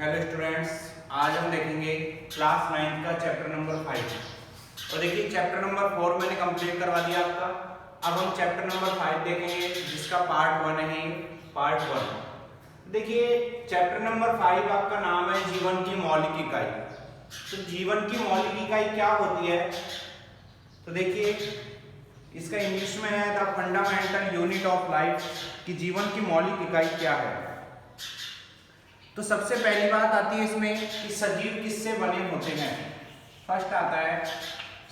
Hello students, आज हम देखेंगे क्लास 9 का चैप्टर नंबर 5। और देखिए चैप्टर नंबर 4 मैंने कंप्लीट करवा दिया आपका। अब हम चैप्टर नंबर 5 देखेंगे जिसका पार्ट 1 है। पार्ट 1 देखिए चैप्टर नंबर 5 आपका नाम है जीवन की मौलिक इकाई। तो जीवन की मौलिक इकाई क्या होती है, तो देखिए इसका इंग्लिश में है the fundamental unit of life, कि जीवन की मौलिक इकाई क्या है। तो सबसे पहली बात आती है इसमें कि सजीव किससे बने होते हैं। फर्स्ट आता है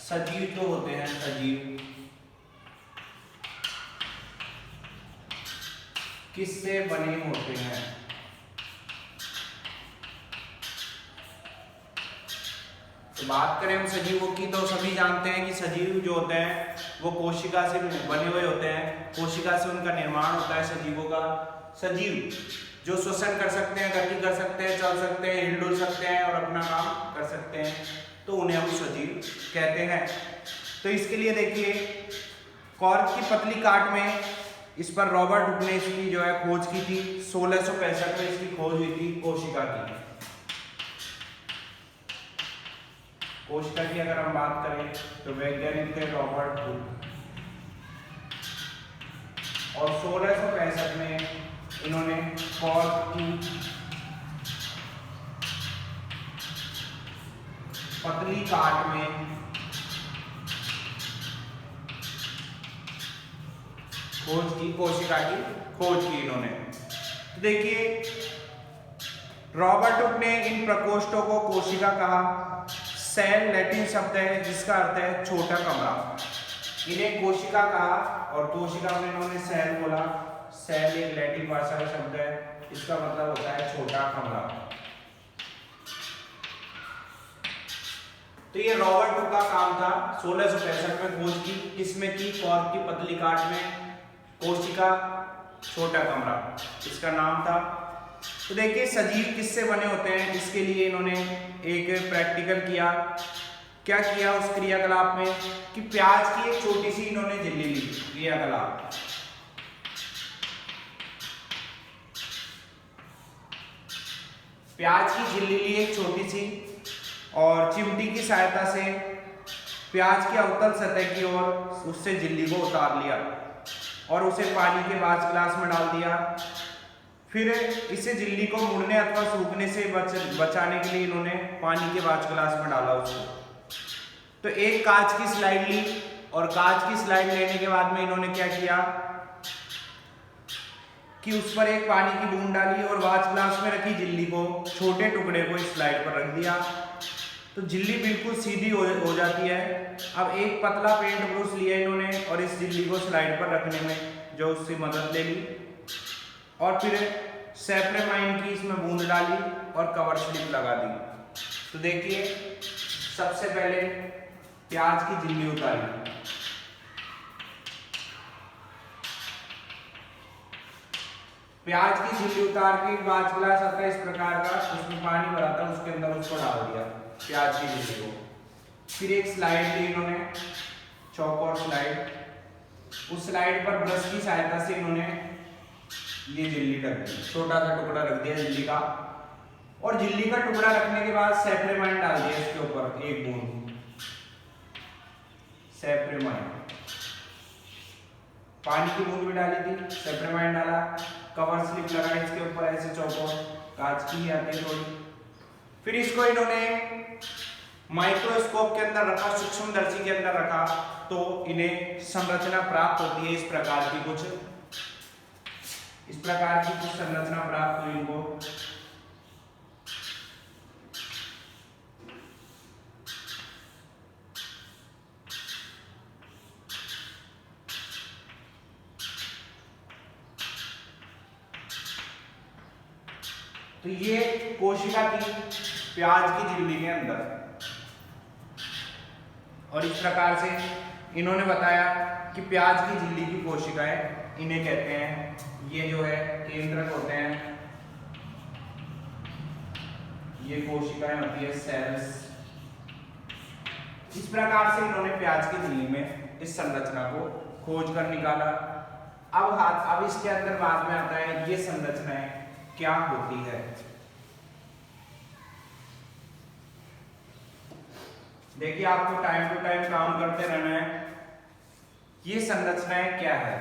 सजीव जो होते हैं, सजीव किससे बने होते हैं। तो बात करें हम सजीवों की, तो सभी जानते हैं कि सजीव जो होते हैं वो कोशिका से बने हुए होते हैं। कोशिका से उनका निर्माण होता है सजीवों का। सजीव जो श्वसन कर सकते हैं, गति कर सकते हैं, चल सकते हैं, हिलडुल सकते हैं और अपना काम कर सकते हैं, तो उन्हें हम सजीव कहते हैं। तो इसके लिए देखिए कॉर्क की पतली काट में इस पर रॉबर्ट हुक ने इसकी जो है खोज की थी। 1665 में इसकी खोज हुई थी कोशिका की। कोशिका की अगर हम बात करें तो वैज्ञानिक थे रॉबर्ट हुक, और 1665 में इन्होंने कॉर्क की पतली काट में खोज की, कोशिका की खोज की इन्होंने। तो देखिए रॉबर्ट हुक ने इन प्रकोष्ठों को कोशिका कहा। सेल लैटिन शब्द है जिसका अर्थ है छोटा कमरा। इन्हें कोशिका कहा और कोशिका में इन्होंने सेल बोला। सेल एक लैटिन भाषा का शब्द है, इसका मतलब होता है छोटा कमरा। तो ये रॉबर्ट हुक का काम था 1665 में खोज की। किसमें की? कॉर्क की पतली काट में, कोशिका, छोटा कमरा, इसका नाम था। तो देखिए सजीव किससे बने होते हैं, इसके लिए इन्होंने एक प्रैक्टिकल किया। क्या किया उस क्रियाकलाप में कि प्याज की एक छोटी सी इन्होंने झिल्ली ली। क्रियाकलाप प्याज की झिल्ली ली एक छोटी सी, और चिमटी की सहायता से प्याज की अवतल सतह की ओर उससे झिल्ली को उतार लिया और उसे पानी के बाज ग्लास में डाल दिया। फिर इसे झिल्ली को मुड़ने अथवा सूखने से बचाने के लिए इन्होंने पानी के बाज ग्लास में डाला उसको। तो एक कांच की स्लाइड ली, और कांच की स्लाइड लेने के बाद में इन्होंने क्या किया कि उस पर एक पानी की बूंद डाली और वाच ग्लास में रखी झिल्ली को, छोटे टुकड़े को इस स्लाइड पर रख दिया। तो झिल्ली बिल्कुल सीधी हो जाती है। अब एक पतला पेंट ब्रश लिया इन्होंने और इस झिल्ली को स्लाइड पर रखने में जो उससे मदद ले ली, और फिर सैप्रेमाइन की इसमें बूंद डाली और कवर स्लिप लगा दी। तो देखिए सबसे पहले प्याज की झिल्ली उतारी, प्याज की झिल्ली उतार के बाज ग्लास आता है इस प्रकार का, उसमें पानी भरा था, उसके अंदर उसको डाल दिया प्याज की झिल्ली को। फिर एक स्लाइड ली इन्होंने, चौकोर स्लाइड, उस स्लाइड पर ब्रश की सहायता से इन्होंने ये झिल्ली रख दी, छोटा सा टुकड़ा रख दिया झिल्ली का, और झिल्ली का टुकड़ा रखने के बाद सैप्रेमाइन डाल दिया इसके ऊपर एक बूंद सैप्रेमाइन, पानी की बूंद भी डाली थी, सैप्रेमाइन डाला, कवर स्लिप लगा इसके ऊपर ऐसे चौकोर, कांच की आती है थोड़ी। फिर इसको इन्होंने माइक्रोस्कोप के अंदर रखा, सूक्ष्मदर्शी के अंदर रखा, तो इन्हें संरचना प्राप्त होती है इस प्रकार की कुछ संरचना प्राप्त हुई इनको। तो ये कोशिका की प्याज की झिल्ली के अंदर, और इस प्रकार से इन्होंने बताया कि प्याज की झिल्ली की कोशिकाएं इन्हें कहते हैं, ये जो है केंद्रक होते हैं, ये कोशिकाएं होती है सेल्स। इस प्रकार से इन्होंने प्याज की झिल्ली में इस संरचना को खोज कर निकाला। अब इसके अंदर बाद में आता है ये संरचनाएं क्या होती है। देखिए आपको टाइम टू टाइम काम करते रहना है। ये संरचनाएं क्या है?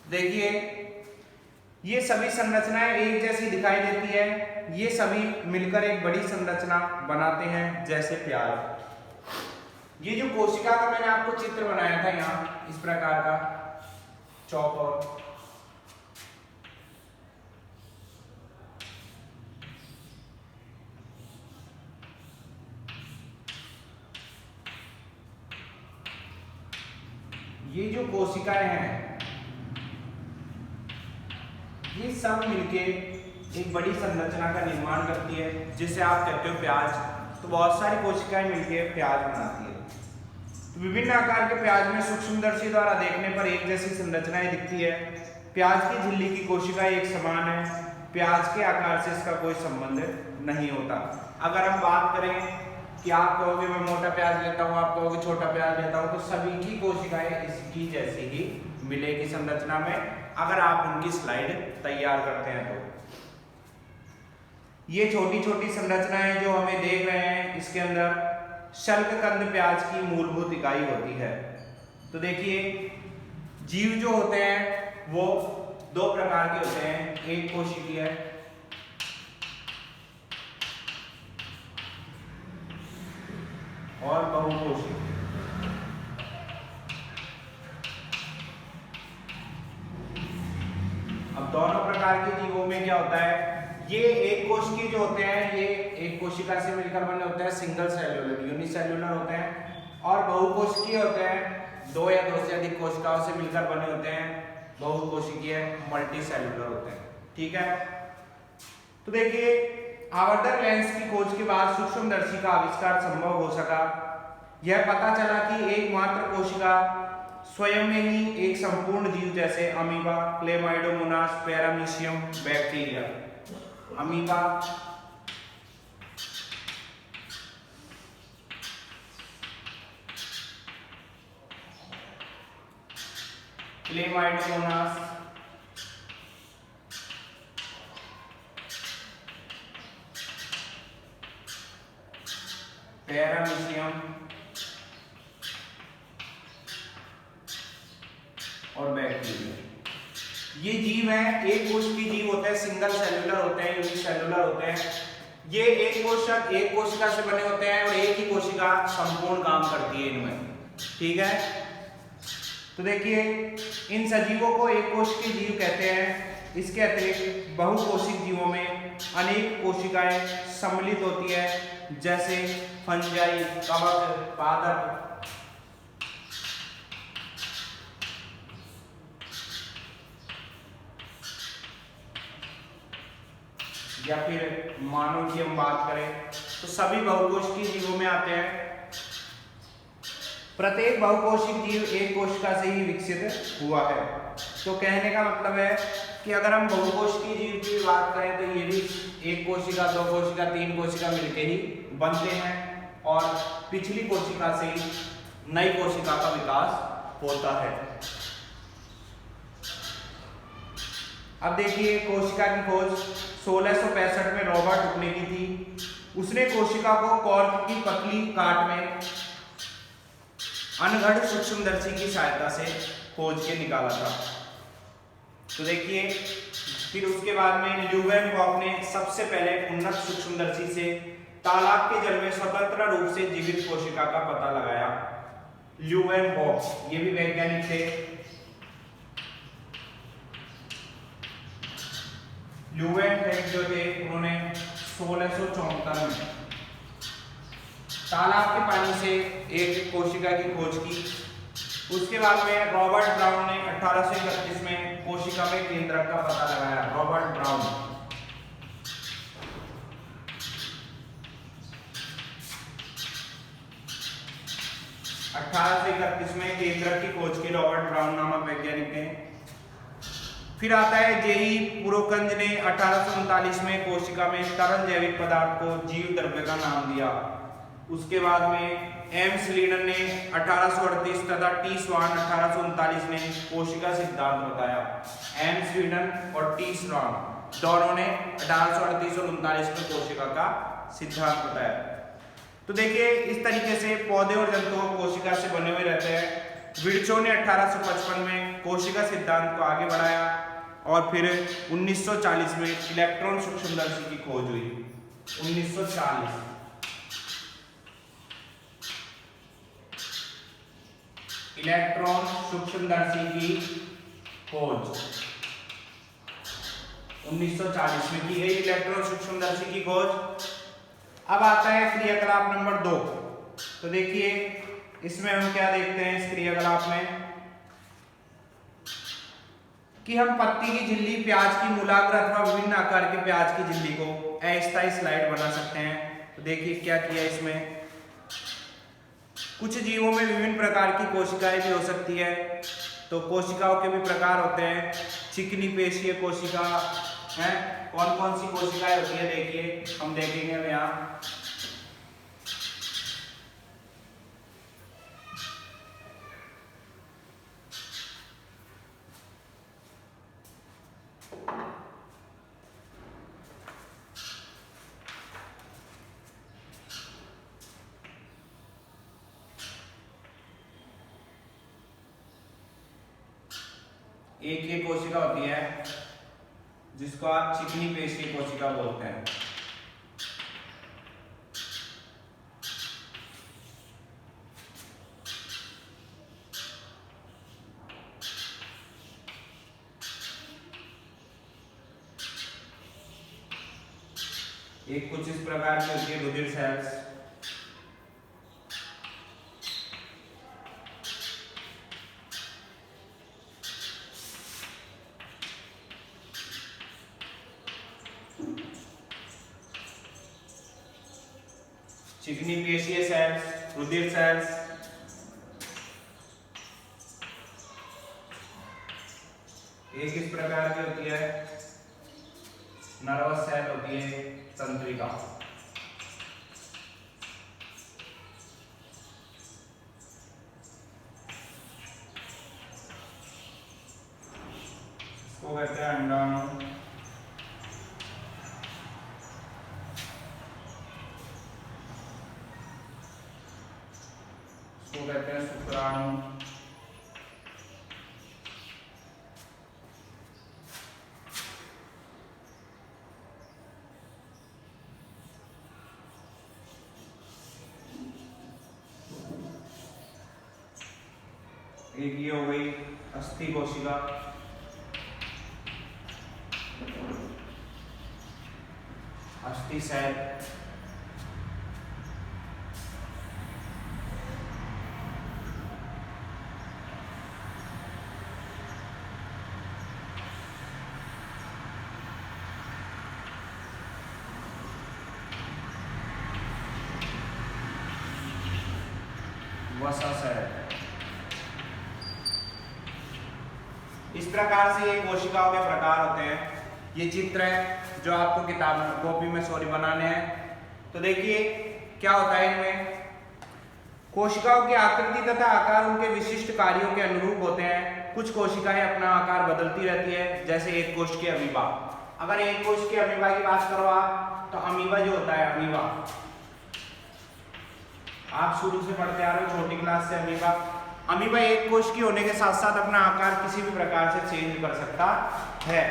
देखिए ये सभी संरचनाएं एक जैसी दिखाई देती है, ये सभी मिलकर एक बड़ी संरचना बनाते हैं जैसे प्याज। ये जो कोशिका का मैंने आपको चित्र बनाया था यहाँ इस प्रकार का चौकोर, ये जो कोशिकाएं हैं ये सब मिलके एक बड़ी संरचना का निर्माण करती है जिसे आप कहते हो प्याज। तो बहुत सारी कोशिकाएं मिलके प्याज बनाती है। तो विभिन्न आकार के प्याज में सूक्ष्मदर्शी द्वारा देखने पर एक जैसी संरचनाएं दिखती है। प्याज की झिल्ली की कोशिकाएं एक समान है, प्याज के आकार से इसका कोई संबंध नहीं होता। अगर हम बात करें कि आप कहोगे मैं मोटा प्याज लेता हूँ, आप कहोगे छोटा प्याज लेता हूँ, तो सभी की कोशिकाएं इसकी जैसी ही मिलेगी संरचना में, अगर आप उनकी स्लाइड तैयार करते हैं तो। ये छोटी छोटी संरचनाएं जो हमें देख रहे हैं इसके अंदर शल्ककंद प्याज की मूलभूत इकाई होती है। तो देखिए जीव जो होते हैं वो दो प्रकार के होते हैं, एक कोशिकीय और बहुकोशिकीय। अब दोनों प्रकार के जीवों में क्या होता है, ये एक कोशिकीय जो होते हैं ये एक कोशिका से मिलकर बने होते हैं, सिंगल सेल्यूलर यूनिसेल्यूलर होते हैं, और बहुकोशिकीय होते हैं, दो या दो से अधिक कोशिकाओं से मिलकर बने होते हैं, बहुकोशिकीय मल्टी सेल्यूलर होते हैं। ठीक है, तो देखिए आवर्धक लेंस की खोज के बाद सूक्ष्मदर्शी का आविष्कार संभव हो सका। यह पता चला कि एकमात्र कोशिका स्वयं में ही एक संपूर्ण जीव जैसे amoeba, Chlamydomonas, paramecium, bacteria, amoeba, Chlamydomonas, paramecium और बैक्टीरिया, ये जीव हैं। एक कोश की जीव होते हैं, सिंगल सेल्यूलर होते हैं, यूनिसेल्यूलर होते हैं। ये एक कोशक एक कोशिका से बने होते हैं और एक ही कोशिका संपूर्ण काम करती है इनमें। ठीक है, तो देखिए इन सजीवों को एक कोश के जीव कहते हैं। इसके अतिरिक्त बहुकोशिक जीवों में अनेक कोशिकाएं सम्मिलित होती है, जैसे फंजाई, कवक, पादप, या फिर मानव की हम बात करें तो सभी बहुकोशिकीय जीवों में आते हैं। प्रत्येक बहुकोशिक जीव एक कोशिका से ही विकसित हुआ है। तो कहने का मतलब है कि अगर हम बहुकोशिकीय जीव की बात करें तो ये भी एक कोशिका, दो कोशिका, तीन कोशिका मिलकर ही बनते हैं और पिछली कोशिका से ही नई कोशिका का विकास होता है। अब देखिए कोशिका की खोज 1665 में रॉबर्ट हुक ने की थी। उसने कोशिका को कॉर्क की पतली काट में अनगढ़ सूक्ष्मदर्शी की सहायता से खोज के निकाला था। तो देखिए फिर उसके बाद में ल्यूवेनबॉक ने सबसे पहले उन्नत सूक्ष्मदर्शी से तालाब के जल में स्वतंत्र रूप से जीवित कोशिका का पता लगाया। ल्यूवेनबॉक ये भी वैज्ञानिक थे। ल्यूवेनबॉक जो थे उन्होंने 1674 में तालाब के पानी से एक कोशिका की खोज की। उसके बाद में रॉबर्ट ब्राउन ने 1831 में कोशिका में केंद्रक का पता लगाया। रॉबर्ट ब्राउन 1831 में केंद्रक की खोज की रॉबर्ट ब्राउन नामक वैज्ञानिक ने। फिर आता है जेई पुरोकंज ने 1839 में कोशिका में तरल जैविक पदार्थ को जीव द्रव्य का नाम दिया। उसके बाद में एम स्लीडन ने 1838 तथा टी स्वान 1839 ने कोशिका सिद्धांत बताया। एम स्लीडन और टी स्वान दोनों ने 1838 और 39 में कोशिका का सिद्धांत बताया। तो देखिए इस तरीके से पौधे और जंतुओं कोशिका से बने हुए रहते हैं। विर्चो ने 1855 में कोशिका सिद्धांत को आगे बढ़ाया और फिर 1940 में इलेक्ट्रॉन सूक्ष्मदर्शी की खोज हुई। 1940 इलेक्ट्रॉन सूक्ष्मदर्शी की खोज 1940 में की गई इलेक्ट्रॉन सूक्ष्मदर्शी की खोज। अब आता है क्रियाकलाप नंबर 2। तो देखिए इसमें हम क्या देखते हैं इस क्रियाकलाप में कि हम पत्ती की झिल्ली, प्याज की मूलाग्र अथवा विभिन्न आकार के प्याज की झिल्ली को अस्थायी स्लाइड बना सकते हैं। तो देखिए क्या किया इसमें, कुछ जीवों में विभिन्न प्रकार की कोशिकाएं भी हो सकती है। तो कोशिकाओं के भी प्रकार होते हैं, चिकनी पेशीय कोशिका है। कौन कौन सी कोशिकाएं होती है देखिए हम देखेंगे अब यहाँ। एक ये कोशिका होती है जिसको आप चिकनी पेशीय कोशिका बोलते हैं। एक कुछ इस प्रकार की होती है रुधिर सेल्स। चिकनी पेशीय सेल्स, रुधिर सेल्स। एक इस प्रकार की होती है नर्वस सेल होती है तंत्रिका। इसको कहते हैं अंडाणु। इसको कहते हैं शुक्राणु। एक ये हो गई अस्थि कोशिका। अस्थि सेल। वसा सेल। इस प्रकार से ये कोशिकाओं के प्रकार होते हैं। ये चित्र है जो आपको किताब में कॉपी में बनाने हैं। तो देखिए क्या होता है इनमें, कोशिकाओं की आकृति तथा आकार उनके विशिष्ट कार्यों के अनुरूप होते हैं। कुछ कोशिकाएं अपना आकार बदलती रहती है, जैसे एक कोश की अमीबा। अगर एक कोश की अमीबा की बात करो आप, तो अमीबा जो होता है अमीबा, आप शुरू से पढ़ते आ रहे हो छोटी क्लास से। अमीबा एक कोश की होने के साथ साथ अपना आकार किसी भी प्रकार से चेंज कर सकता है।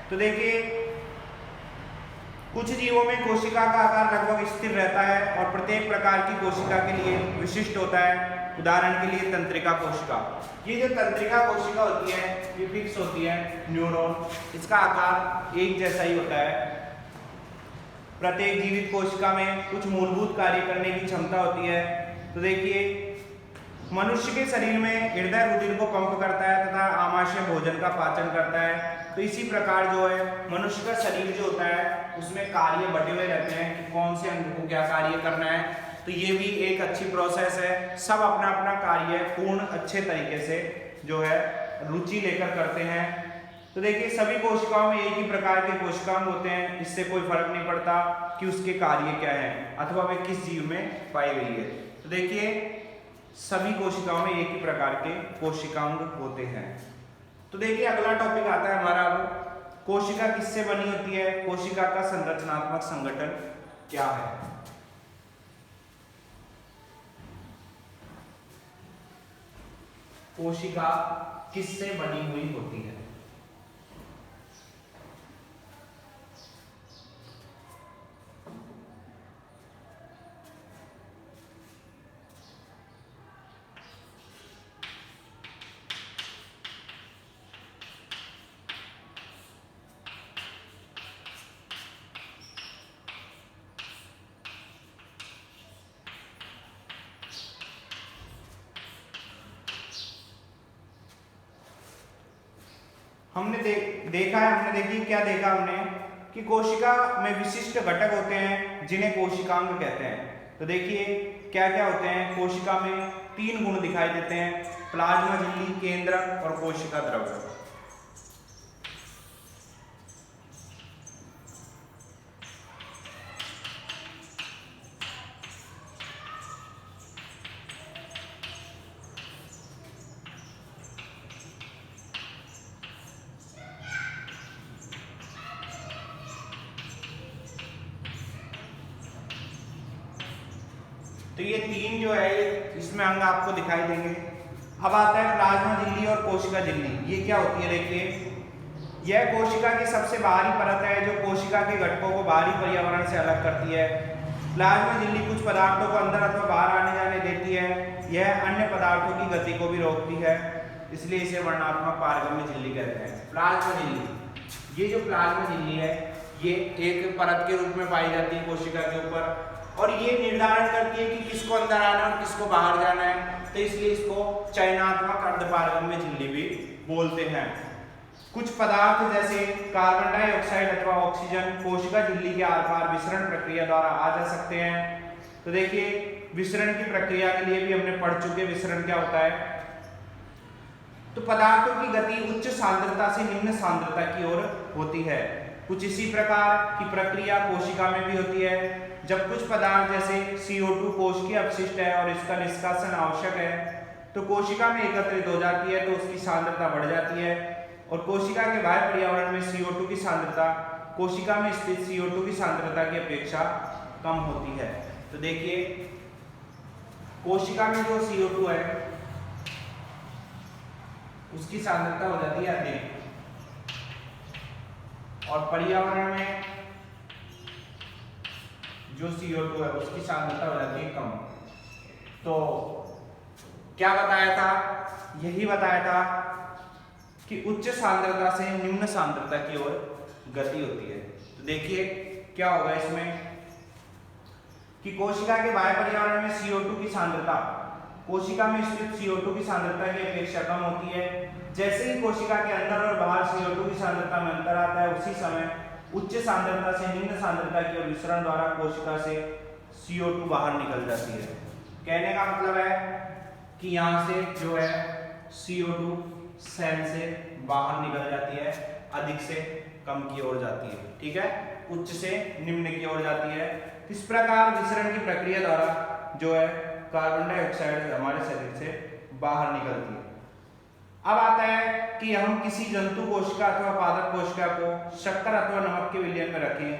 तो देखिए कुछ जीवों में कोशिका का आकार लगभग स्थिर रहता है और प्रत्येक प्रकार की कोशिका के लिए विशिष्ट होता है। उदाहरण के लिए तंत्रिका कोशिका। ये जो तंत्रिका कोशिका होती है ये फिक्स होती है न्यूरॉन, इसका आकार एक जैसा ही होता है। प्रत्येक जीवित कोशिका में कुछ मूलभूत कार्य करने की क्षमता होती है। तो देखिए मनुष्य के शरीर में हृदय रुधिर को पंप करता है तथा आमाशय भोजन का पाचन करता है। तो इसी प्रकार जो है मनुष्य का शरीर जो होता है उसमें कार्य बटे हुए रहते हैं कि कौन से अंग को क्या कार्य करना है। तो ये भी एक अच्छी प्रोसेस है। सब अपना अपना कार्य पूर्ण अच्छे तरीके से जो है रुचि लेकर करते हैं। तो देखिए सभी कोशिकाओं में एक ही प्रकार के कोशिकांग होते हैं, इससे कोई फर्क नहीं पड़ता कि उसके कार्य क्या है अथवा वे किस जीव में पाई गई है। तो देखिए सभी कोशिकाओं में एक ही प्रकार के कोशिकांग होते हैं। तो देखिए अगला टॉपिक आता है हमारा अब, कोशिका किससे बनी होती है, कोशिका का संरचनात्मक संगठन क्या है। कोशिका किससे बनी हुई होती है। हमने देखा है, हमने देखी क्या देखा हमने कि कोशिका में विशिष्ट घटक होते हैं जिन्हें कोशिकांग कहते हैं। तो देखिए क्या क्या होते हैं, कोशिका में 3 गुण दिखाई देते हैं, प्लाज्मा झिल्ली, केंद्रक और कोशिका द्रव्य। तो ये 3 जो है इसमें अंग आपको दिखाई देंगे। अब आता है प्लाज्मा झिल्ली और कोशिका झिल्ली। ये क्या होती है, देखिए यह कोशिका की सबसे बाहरी परत है जो कोशिका के घटकों को बाहरी पर्यावरण से अलग करती है। प्लाज्मा झिल्ली कुछ पदार्थों को अंदर अथवा बाहर आने जाने देती है। यह अन्य पदार्थों की गति को भी रोकती है, इसलिए इसे वर्णात्मक पारगम्य झिल्ली कहते हैं। प्लाज्मा झिल्ली, ये जो प्लाज्मा झिल्ली है ये एक परत के रूप में पाई जाती है कोशिका के ऊपर, और ये निर्धारण करती है कि किसको अंदर आना है और किसको बाहर जाना है। तो इसलिए इसको चयनात्मक अर्धपारगम्य झिल्ली भी बोलते हैं। कुछ पदार्थ जैसे कार्बन डाइऑक्साइड अथवा ऑक्सीजन कोशिका झिल्ली के आर पार विसरण प्रक्रिया द्वारा आ जा सकते हैं। तो देखिए विसरण की प्रक्रिया के लिए भी हमने पढ़ चुके, विसरण क्या होता है। तो पदार्थों की गति उच्च सांद्रता से निम्न सांद्रता की ओर होती है। कुछ इसी प्रकार की प्रक्रिया कोशिका में भी होती है। जब कुछ पदार्थ जैसे CO2 कोशिकीय अपशिष्ट है और इसका निष्कासन आवश्यक है तो कोशिका में एकत्रित हो जाती है, तो उसकी सांद्रता बढ़ जाती है, और कोशिका के बाह्य पर्यावरण में CO2 की सांद्रता कोशिका में स्थित CO2 की सांद्रता की अपेक्षा कम होती है। तो देखिए कोशिका में जो CO2 है उसकी सांद्रता हो जाती है अधिक, और पर्यावरण में जो CO2 है उसकी सांद्रता हो जाती है कम। तो क्या बताया था, यही बताया था कि उच्च सांद्रता से निम्न सांद्रता की ओर गति होती है। तो देखिए क्या होगा इसमें कि कोशिका के बाह्य पर्यावरण में CO2 की सांद्रता कोशिका में स्थित CO2 की सांद्रता की अपेक्षा कम होती है। जैसे ही कोशिका के अंदर और बाहर CO2 की सांद्रता में अंतर आता है, उसी समय उच्च सांद्रता से निम्न सांद्रता की ओर विसरण द्वारा कोशिका से CO2 बाहर निकल जाती है। कहने का मतलब है कि यहाँ से जो है CO2 सेल से बाहर निकल जाती है, अधिक से कम की ओर जाती है, ठीक है, उच्च से निम्न की ओर जाती है। इस प्रकार विसरण की प्रक्रिया द्वारा जो है कार्बन डाइऑक्साइड हमारे शरीर से बाहर निकलती है। अब आता है कि हम किसी जंतु कोशिका अथवा पादप कोशिका को शक्कर अथवा नमक के विलयन में रखें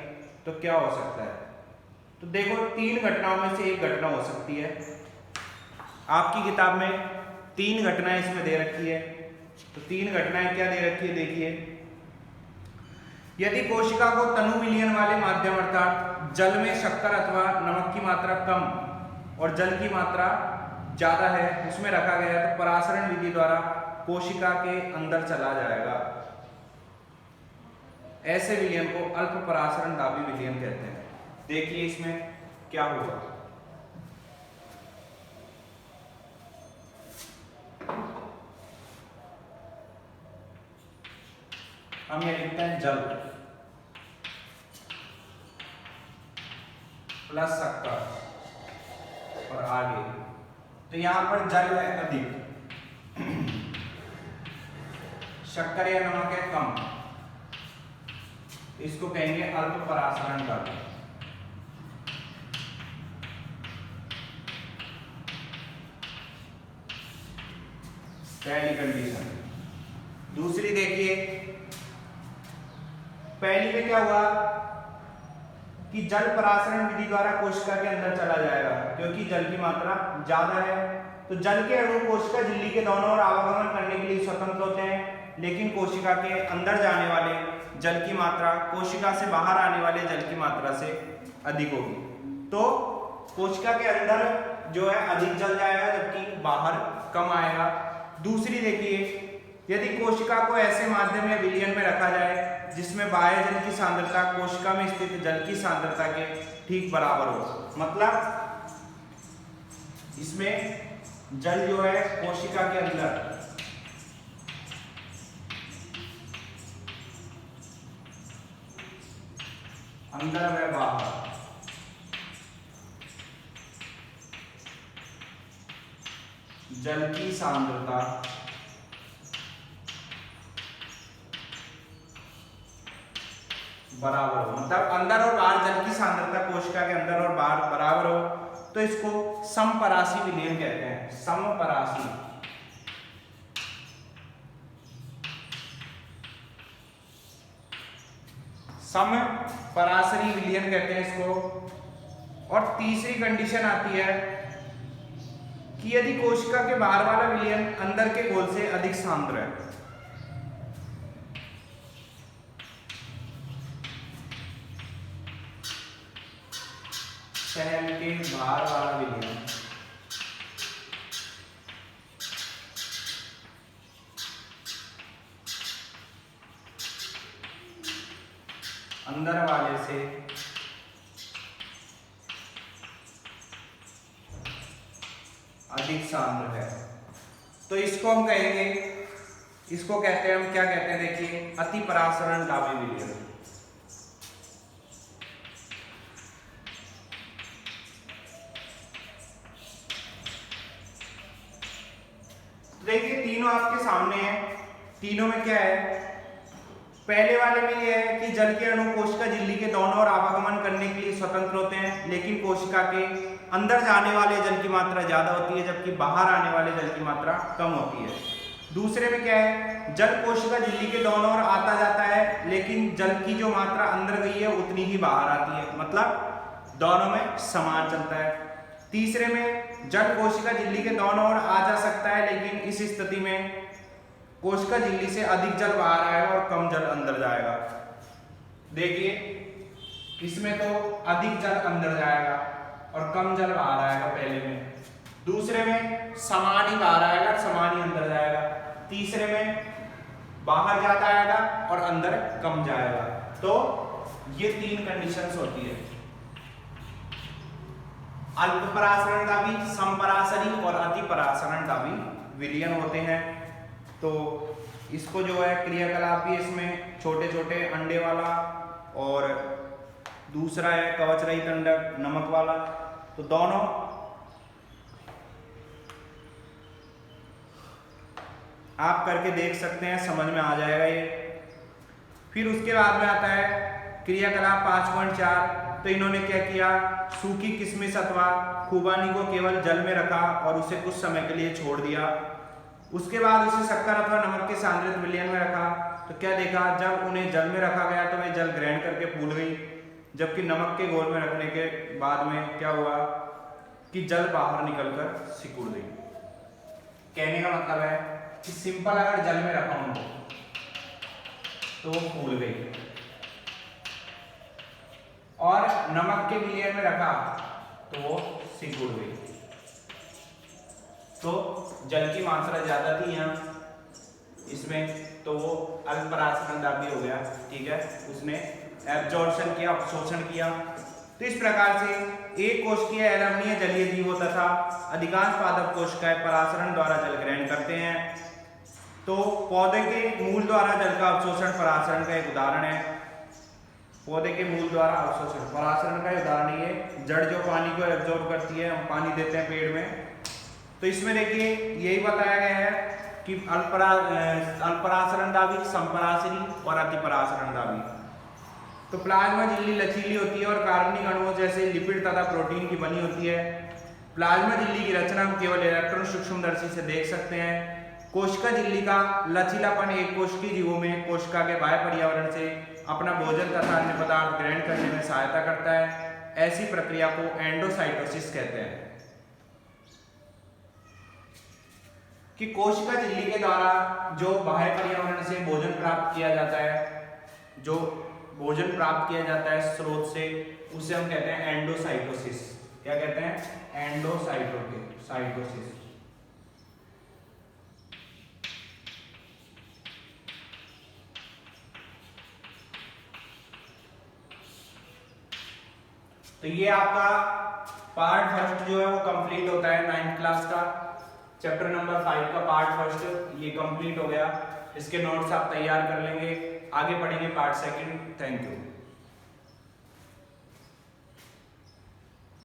तो क्या हो सकता है। तो देखो 3 घटनाओं में से एक घटना हो सकती है। आपकी किताब में 3 घटनाएं इसमें दे रखी है। तो 3 घटनाएं क्या दे रखी है, देखिए यदि कोशिका को तनु विलयन वाले माध्यम अर्थात जल में शक्कर अथवा नमक की मात्रा कम और जल की मात्रा ज्यादा है उसमें रखा गया तो परासरण विधि द्वारा कोशिका के अंदर चला जाएगा। ऐसे विलयन को अल्प परासरण दाबी विलयन कहते हैं। देखिए इसमें क्या होगा, हम ये लिखते हैं जल प्लस शक्कर और आगे, तो यहां पर जल है अधिक, शक्कर या नमक है कम, इसको कहेंगे अल्प परासरण द्रव्य। पहली कंडीशन। दूसरी देखिए, पहली में क्या हुआ कि जल परासरण विधि द्वारा कोशिका के अंदर चला जाएगा क्योंकि जल की मात्रा ज्यादा है। तो जल के अणु कोशिका झिल्ली के दोनों ओर आवागमन करने के लिए स्वतंत्र होते हैं, लेकिन कोशिका के अंदर जाने वाले जल की मात्रा कोशिका से बाहर आने वाले जल की मात्रा से अधिक होगी। तो कोशिका के अंदर जो है अधिक जल जाएगा जबकि बाहर कम आएगा। दूसरी देखिए, यदि कोशिका को ऐसे माध्यम या विलयन में रखा जाए जिसमें बाह्य जल की सांद्रता कोशिका में स्थित जल की सांद्रता के ठीक बराबर हो, मतलब इसमें जल जो है कोशिका के अंदर व बाहर जल की सांद्रता बराबर हो, मतलब अंदर और बाहर जल की सांद्रता कोशिका के अंदर और बाहर बराबर हो, तो इसको समपरासी विलयन कहते हैं। समपरासी समपरासरी विलयन कहते हैं इसको। और तीसरी कंडीशन आती है कि यदि कोशिका के बाहर वाला विलयन अंदर के घोल से अधिक सांद्र है, शहर के बाहर वाला विलयन अंदर वाले से अधिक सांद्र है, तो इसको हम कहेंगे, इसको कहते हैं, हम क्या कहते हैं देखिए, अति परासरण दाबी विलयन। देखिए तीनों आपके सामने हैं, तीनों में क्या है, पहले वाले में यह है कि जल के अणु कोशिका झिल्ली के दोनों ओर आवागमन करने के लिए स्वतंत्र होते हैं, लेकिन कोशिका के अंदर जाने वाले जल की मात्रा ज्यादा होती है जबकि बाहर आने वाले जल की मात्रा कम होती है। दूसरे में क्या है, जल कोशिका झिल्ली के दोनों ओर आता जाता है लेकिन जल की जो मात्रा अंदर गई है उतनी ही बाहर आती है, मतलब दोनों में समान चलता है। तीसरे में जल कोशिका झिल्ली के दोनों ओर आ जा सकता है, लेकिन इस स्थिति में कोशिका झिल्ली से अधिक जल बाहर आएगा और कम जल अंदर जाएगा। देखिए इसमें तो अधिक जल अंदर जाएगा और कम जल बाहर आएगा पहले में, दूसरे में समान ही बाहर आएगा समान ही अंदर जाएगा, तीसरे में बाहर ज्यादा आएगा और अंदर कम जाएगा। तो ये तीन कंडीशंस होती है, अल्प परासरण दाबी, समपरासरी और अति परासरण दाबी विलयन होते हैं। तो इसको जो है क्रियाकलाप भी इसमें छोटे छोटे अंडे वाला और दूसरा है कवच रहित अंडक नमक वाला, तो दोनों आप करके देख सकते हैं, समझ में आ जाएगा ये। फिर उसके बाद में आता है क्रियाकलाप 5.4। तो इन्होंने क्या किया, सूखी किशमिश अथवा खुबानी को केवल जल में रखा और उसे कुछ समय के लिए छोड़ दिया। उसके बाद उसे शक्कर अथवा नमक के सांद्रित विलयन में रखा। तो क्या देखा, जब उन्हें जल में रखा गया तो वे जल ग्रहण करके फूल गई, जबकि नमक के घोल में रखने के बाद में क्या हुआ कि जल बाहर निकलकर सिकुड़ गई। कहने का मतलब है कि सिंपल अगर जल में रखा उनको तो वो फूल गई, और नमक के विलयन में रखा तो वो सिकुड़ गई। तो जल की मात्रा ज्यादा थी यहाँ इसमें, तो वो अल्प परासरण दाबी हो गया, ठीक है, उसने एब्जॉर्प्शन किया, अवशोषण किया। तो इस प्रकार से एक कोशिकीय अलवणीय जलीय जीवों तथा अधिकांश पादप कोशिकाएं परासरण द्वारा जल ग्रहण करते हैं। तो पौधे के मूल द्वारा जल का अवशोषण परासरण का एक उदाहरण है। पौधे के मूल द्वारा अवशोषण परासरण का उदाहरण ये, जड़ जो पानी को एब्जॉर्ब करती है, हम पानी देते हैं पेड़ में, तो इसमें देखिए यही बताया गया है कि अल्पराशरंडावी, संपराशरी और अतिपराशरंडावी। तो प्लाज्मा झिल्ली लचीली होती है और कार्बनिक अणुओं जैसे लिपिड तथा प्रोटीन की बनी होती है। प्लाज्मा झिल्ली की रचना हम केवल इलेक्ट्रॉन सूक्ष्मदर्शी से देख सकते हैं। कोशिका झिल्ली का लचीलापन एक कोशिकीय जीवों में कोशिका के बाह्य पर्यावरण से अपना भोजन तथा अन्य पदार्थ ग्रहण करने में सहायता करता है। ऐसी प्रक्रिया को एंडोसाइटोसिस कहते हैं। कि कोशिका झिल्ली के द्वारा जो बाह्य पर्यावरण से भोजन प्राप्त किया जाता है, जो भोजन प्राप्त किया जाता है स्रोत से, उसे हम कहते हैं एंडोसाइटोसिस। क्या कहते हैं? एंडोसाइटोसिस। तो ये आपका पार्ट फर्स्ट जो है वो कंप्लीट होता है 9th क्लास का। चैप्टर नंबर 5 का पार्ट फर्स्ट ये कंप्लीट हो गया। इसके नोट्स आप तैयार कर लेंगे, आगे पढ़ेंगे पार्ट सेकंड। Thank you.